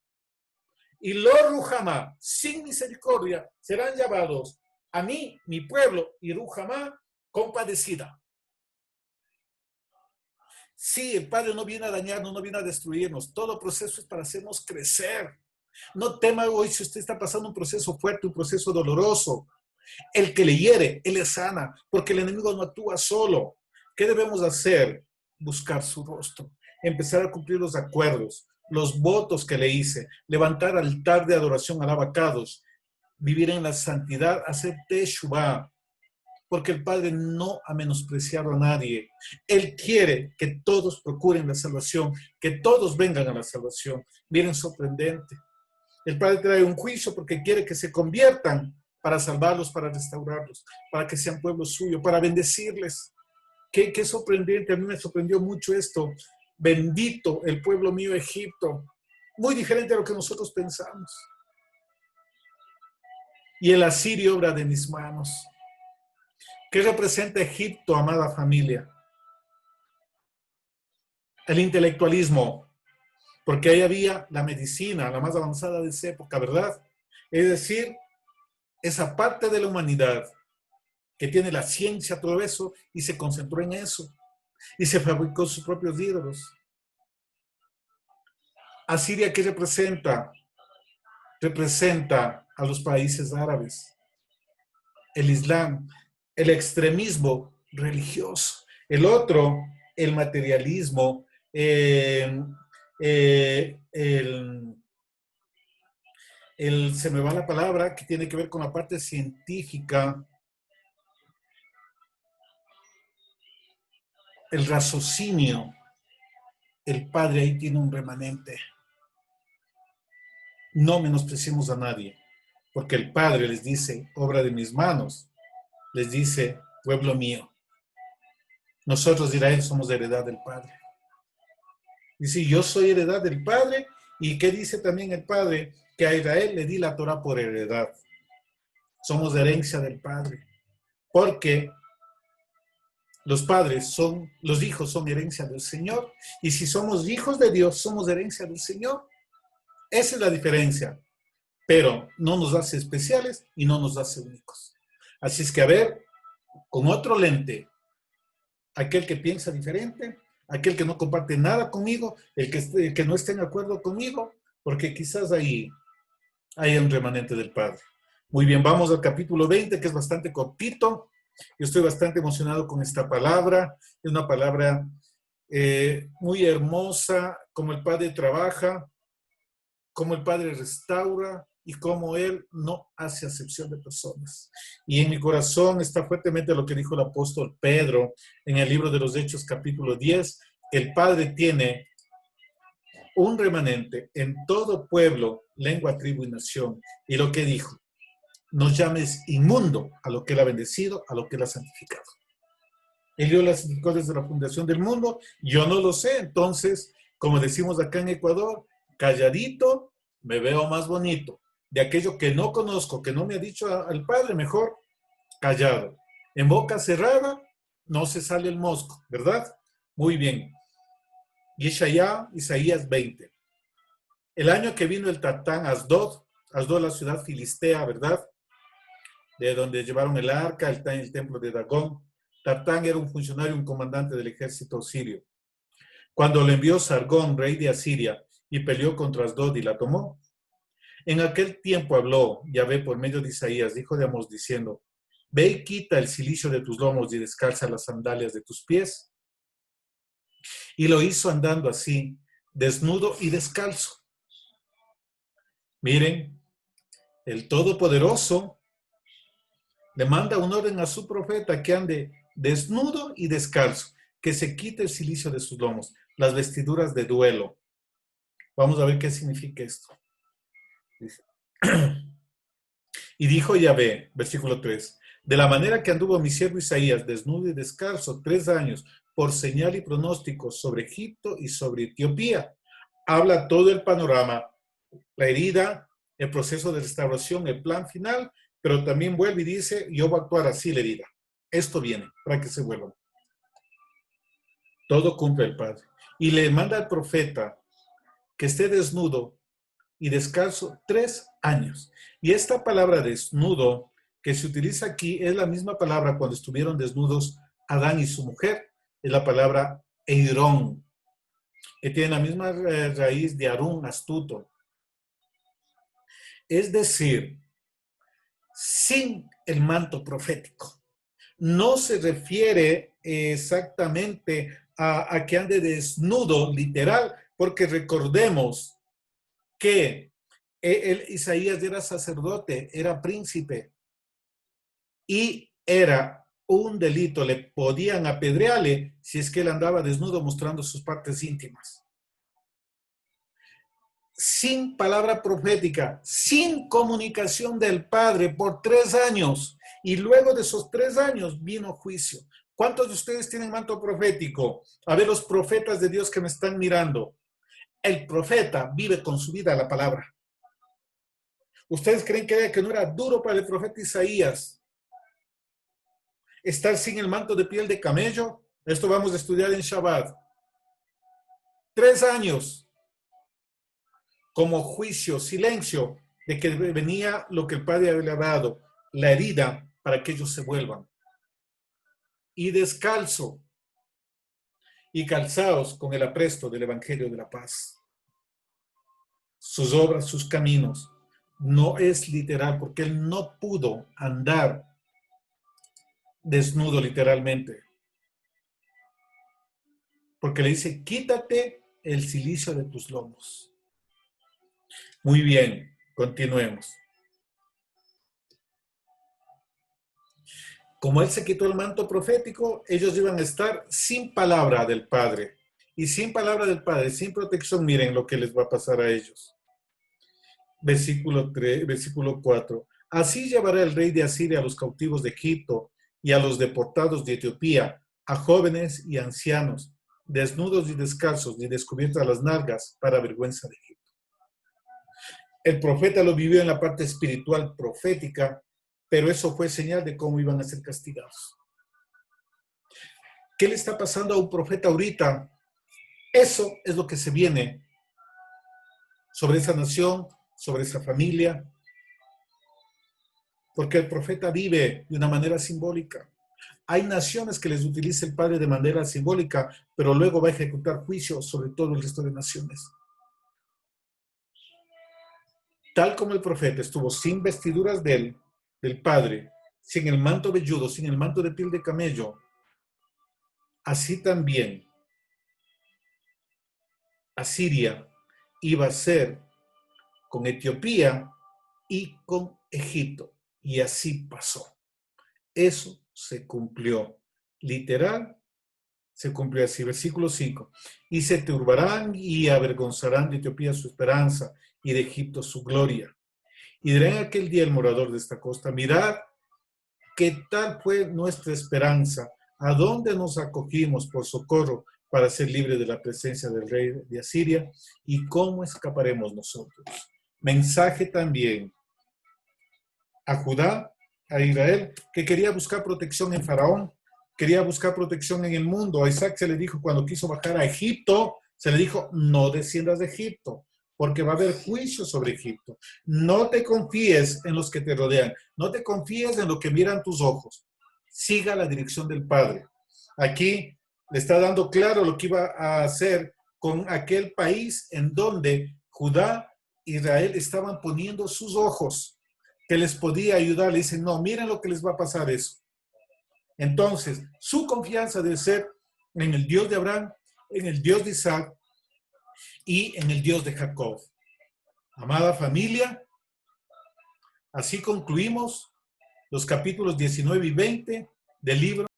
y lo Ruhamá, sin misericordia, serán llamados a mí, mi pueblo, y Ruhamá, compadecida. Sí, el Padre no viene a dañarnos, no viene a destruirnos. Todo proceso es para hacernos crecer. No tema hoy si usted está pasando un proceso fuerte, un proceso doloroso. El que le hiere, él le sana, porque el enemigo no actúa solo. ¿Qué debemos hacer? Buscar su rostro, empezar a cumplir los acuerdos, los votos que le hice, levantar altar de adoración al abacados, vivir en la santidad, hacer teshuvah, porque el Padre no ha menospreciado a nadie. Él quiere que todos procuren la salvación, que todos vengan a la salvación. Miren, sorprendente. El Padre trae un juicio porque quiere que se conviertan, para salvarlos, para restaurarlos, para que sean pueblo suyo, para bendecirles. Qué sorprendente, a mí me sorprendió mucho esto. Bendito el pueblo mío Egipto. Muy diferente a lo que nosotros pensamos. Y el asirio obra de mis manos. ¿Qué representa Egipto, amada familia? El intelectualismo, porque ahí había la medicina, la más avanzada de esa época, ¿verdad? Es decir, esa parte de la humanidad que tiene la ciencia, todo eso, y se concentró en eso, y se fabricó sus propios ídolos. Asiria, ¿qué representa? Representa a los países árabes, el Islam, el extremismo religioso. El otro, el materialismo, se me va la palabra, que tiene que ver con la parte científica, el raciocinio. El Padre ahí tiene un remanente. No menospreciemos a nadie, porque el Padre les dice: obra de mis manos, les dice: pueblo mío. Nosotros, Israel, somos de heredad del Padre. Dice: yo soy heredad del Padre. ¿Y qué dice también el Padre? Que a Israel le di la Torah por heredad. Somos de herencia del Padre, porque los hijos son herencia del Señor, y si somos hijos de Dios, somos herencia del Señor. Esa es la diferencia, pero no nos hace especiales y no nos hace únicos. Así es que, a ver, con otro lente, aquel que piensa diferente, aquel que no comparte nada conmigo, el que no esté en acuerdo conmigo, porque quizás ahí hay un remanente del Padre. Muy bien, vamos al capítulo 20, que es bastante cortito. Yo estoy bastante emocionado con esta palabra. Es una palabra muy hermosa, como el Padre trabaja, como el Padre restaura y cómo Él no hace acepción de personas. Y en mi corazón está fuertemente lo que dijo el apóstol Pedro en el libro de los Hechos, capítulo 10. El Padre tiene un remanente en todo pueblo, lengua, tribu y nación. Y lo que dijo, no llames inmundo a lo que Él ha bendecido, a lo que Él ha santificado. Él dio la santificó desde la fundación del mundo, yo no lo sé, entonces, como decimos acá en Ecuador, calladito me veo más bonito. De aquello que no conozco, que no me ha dicho al Padre, mejor callado. En boca cerrada no se sale el mosco, ¿verdad? Muy bien. Isaías 20. El año que vino el Tartán Asdod, Asdod la ciudad filistea, ¿verdad? De donde llevaron el arca, el templo de Dagón. Tartán era un funcionario, un comandante del ejército sirio. Cuando le envió Sargón, rey de Asiria, y peleó contra Asdod y la tomó. En aquel tiempo habló Yahvé por medio de Isaías, hijo de Amós, diciendo, ve y quita el cilicio de tus lomos y descalza las sandalias de tus pies. Y lo hizo andando así, desnudo y descalzo. Miren, el Todopoderoso le manda un orden a su profeta que ande desnudo y descalzo, que se quite el cilicio de sus lomos, las vestiduras de duelo. Vamos a ver qué significa esto. Dice, y dijo Yahvé, versículo 3, de la manera que anduvo mi siervo Isaías, desnudo y descalzo, 3 años, por señal y pronóstico sobre Egipto y sobre Etiopía. Habla todo el panorama, la herida, el proceso de restauración, el plan final, pero también vuelve y dice, yo voy a actuar así la herida. Esto viene para que se vuelvan. Todo cumple el Padre. Y le manda al profeta que esté desnudo y descalzo 3 años. Y esta palabra desnudo que se utiliza aquí es la misma palabra cuando estuvieron desnudos Adán y su mujer. Es la palabra eirón, que tiene la misma raíz de Arún, astuto. Es decir, sin el manto profético. No se refiere exactamente a que ande desnudo, literal, porque recordemos que Isaías era sacerdote, era príncipe y era un delito, le podían apedrearle si es que él andaba desnudo mostrando sus partes íntimas. Sin palabra profética, sin comunicación del Padre por 3 años. Y luego de esos 3 años vino juicio. ¿Cuántos de ustedes tienen manto profético? A ver, los profetas de Dios que me están mirando. El profeta vive con su vida la palabra. ¿Ustedes creen que no era duro para el profeta Isaías estar sin el manto de piel de camello? Esto vamos a estudiar en Shabbat. 3 años como juicio, silencio, de que venía lo que el Padre había dado, la herida, para que ellos se vuelvan. Y descalzo y calzados con el apresto del Evangelio de la paz. Sus obras, sus caminos. No es literal, porque él no pudo andar desnudo literalmente. Porque le dice, quítate el cilicio de tus lomos. Muy bien, continuemos. Como él se quitó el manto profético, ellos iban a estar sin palabra del Padre. Y sin palabra del Padre, sin protección, miren lo que les va a pasar a ellos. Versículo 4. Así llevará el rey de Asiria a los cautivos de Egipto y a los deportados de Etiopía, a jóvenes y ancianos, desnudos y descalzos y descubiertas las nalgas, para vergüenza de Egipto. El profeta lo vivió en la parte espiritual profética, pero eso fue señal de cómo iban a ser castigados. ¿Qué le está pasando a un profeta ahorita? Eso es lo que se viene sobre esa nación, sobre esa familia, porque el profeta vive de una manera simbólica. Hay naciones que les utiliza el Padre de manera simbólica, pero luego va a ejecutar juicio sobre todo el resto de naciones. Tal como el profeta estuvo sin vestiduras del Padre, sin el manto velludo, sin el manto de piel de camello, así también Asiria iba a ser con Etiopía y con Egipto. Y así pasó. Eso se cumplió. Literal, se cumplió así. Versículo 5. Y se turbarán y avergonzarán de Etiopía su esperanza y de Egipto su gloria. Y dirá en aquel día el morador de esta costa, mirad qué tal fue nuestra esperanza, a dónde nos acogimos por socorro para ser libres de la presencia del rey de Asiria y cómo escaparemos nosotros. Mensaje también a Judá, a Israel, que quería buscar protección en Faraón, quería buscar protección en el mundo. A Isaac se le dijo cuando quiso bajar a Egipto, se le dijo, no desciendas de Egipto, porque va a haber juicio sobre Egipto. No te confíes en los que te rodean, no te confíes en lo que miran tus ojos. Siga la dirección del Padre. Aquí le está dando claro lo que iba a hacer con aquel país en donde Judá, Israel estaban poniendo sus ojos, que les podía ayudar. Le dicen, no, miren lo que les va a pasar eso. Entonces, su confianza debe ser en el Dios de Abraham, en el Dios de Isaac y en el Dios de Jacob. Amada familia, así concluimos los capítulos 19 y 20 del libro